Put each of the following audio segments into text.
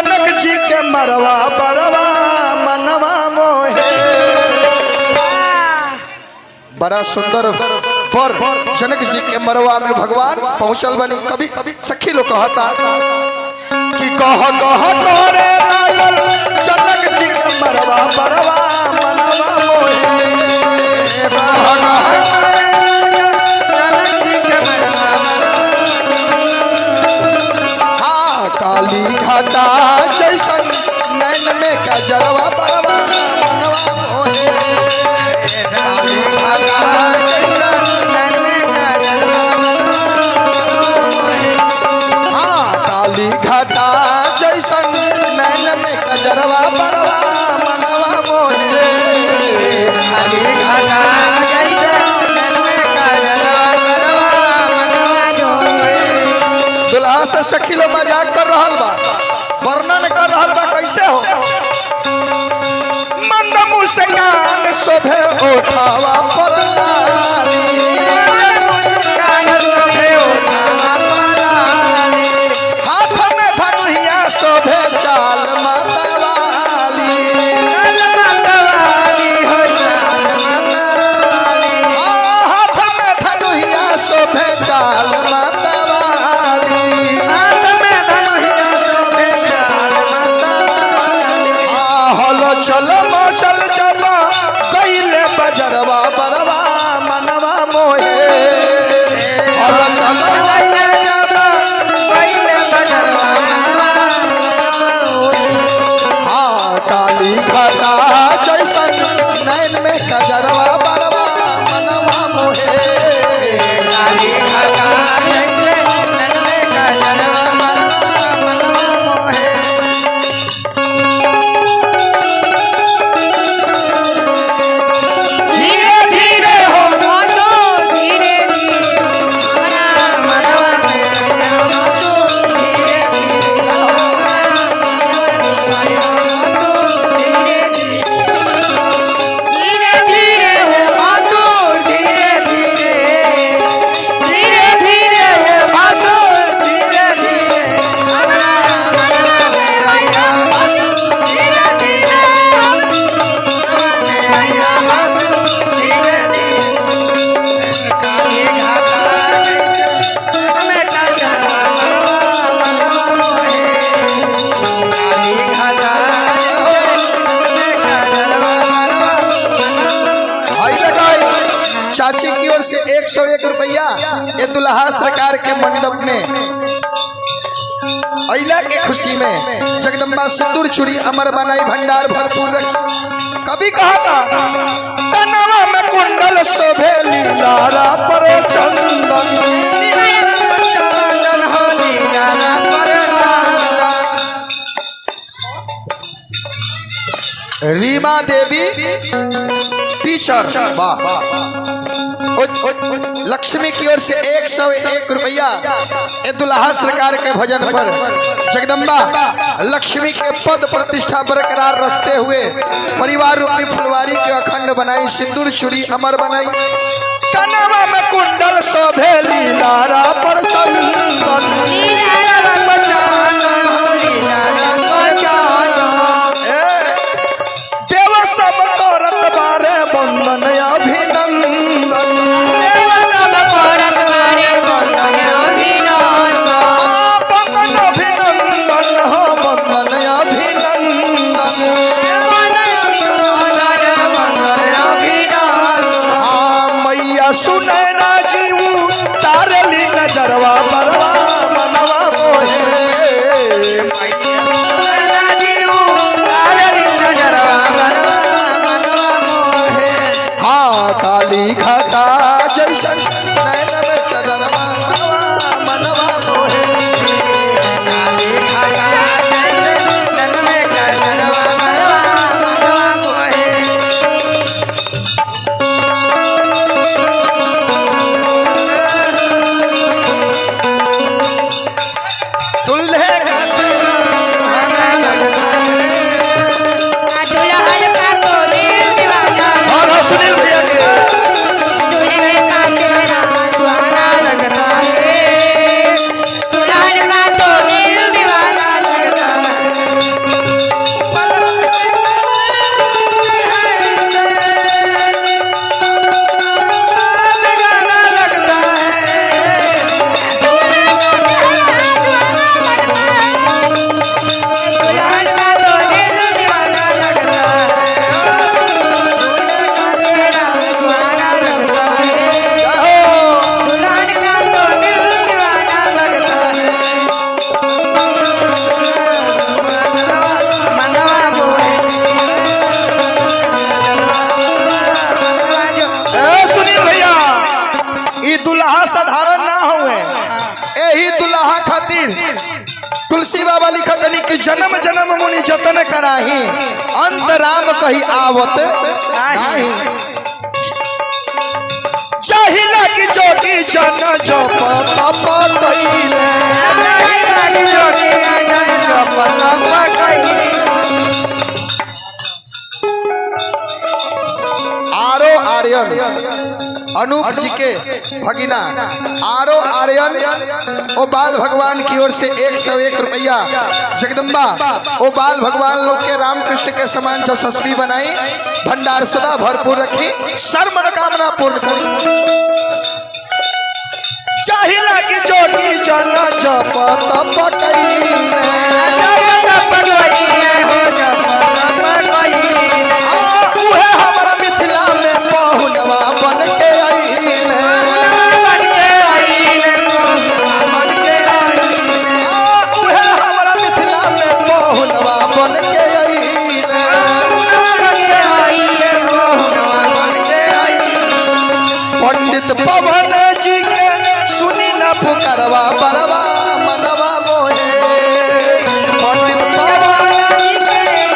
जनक जी के मरवा बरवा मनवा मोहे। बड़ा सुंदर पर जनक जी के मरवा में भगवान पहुंचल बनी। कभी सखी लोग कहता कि कह कह करे लागल जनक जी के मरवा बरवा मनवा मोहे। हाँ काली घाटा जैसन नैन में कजरवा बरवा मनवा मोहे। काली घाटा जैसन नैन में कजरवा हाँ काली घाटा जैसन नैन में कजरवा बरवा मनवा मोहे। काली घाटा जैसन नैन में कजरवा बरवा मनवा मोहे। दुल्हा से सखी लोग मजाक कर रहल बा, वर्णन कर रहल बा कैसे हो। मंद मुस्कान शोभे उठावा पर लाली। हाथ में धनुहिया शोभे चाल मतवाली। हाथ में धनुहिया शोभे चाल मतवाली। हलो चल मचल जब गईले बजरवा बरवा मनवा मोहे। हलो चल मचल जब गईले बजरवा हाँ काली घाटा जैसन नैन में कजरवा बरवा मनवा मोहे। काली घाटा जैसन नैन में कजरवा बरवा मनवा मोहे। चाची की ओर से 101 रुपया ये दुल्हा सरकार के मंडप में अइला के खुशी में जगदम्बा सिंदूर चूड़ी अमर बनाई भंडार भरपूर रखी। कभी कहा था तनवा में कुंडल शोभे लीलारा पर चंदन। रीमा देवी टीचर वाह। लक्ष्मी की ओर से 101 रुपया ये दुल्हा सरकार के भजन पर जगदम्बा लक्ष्मी के पद प्रतिष्ठा बरकरार रखते हुए परिवार रूपी फुलवारी के अखंड बनाई सिंदूर चूड़ी अमर बनाई। कनवा में कुंडल शोभे लीलारा पर चंदन। देव सब करत बारे बंदन अभिनंदन। बंदन अभिनंदन हो बंदन अभिनंदन। मैया सुने ना जीव तारली नजरवा बरवा मनवा मोहे। तुलसी बाबा लिखत नहीं कि जन्म जन्म मुनि जतन कराही अंत राम कही आवत नहीं। चाहिला कि जोगी जन जप तप कइले आरो आर्यन अनूप जी के भगिना आरो आर्यन ओ बाल भगवान की ओर से 101 रुपया जगदम्बा ओ बाल भगवान लोग के रामकृष्ण के समान यशस्वी बनाई भंडार सदा भरपूर रखी सर्व मनोकामना पूर्ण करी। चाहिला कि जोगी जन जप तप कइले उहे हमारा मिथिला में पहुनवा बन के आइले उहे हमारा मिथिला में पहुनवा बन के आइले। पंडित पवन जी के सुनी न पुकारवा बरवा मनवा मोहे पंडित पवन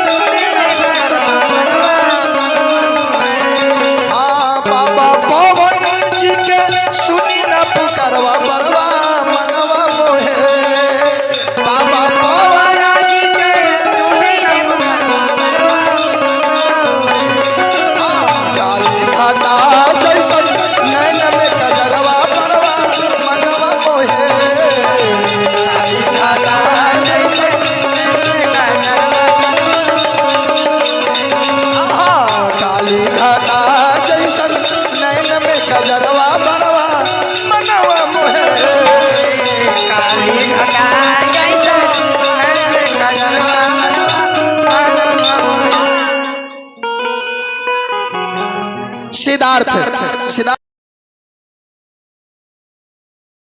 बाबा पवन जी के सुनी न पुकारवा बरवा मनवा मोहे बाबा पवन जी के सुनी न काली घाटा जैसन नैन में कजरवा बरवा मनवा मोहे काली घाटा जैसन काली घाटा जैसन नैन में कजरवा बरवा मनवा मोहे काली घाटा जैसन नैन में कजरवा सिद्धार्थ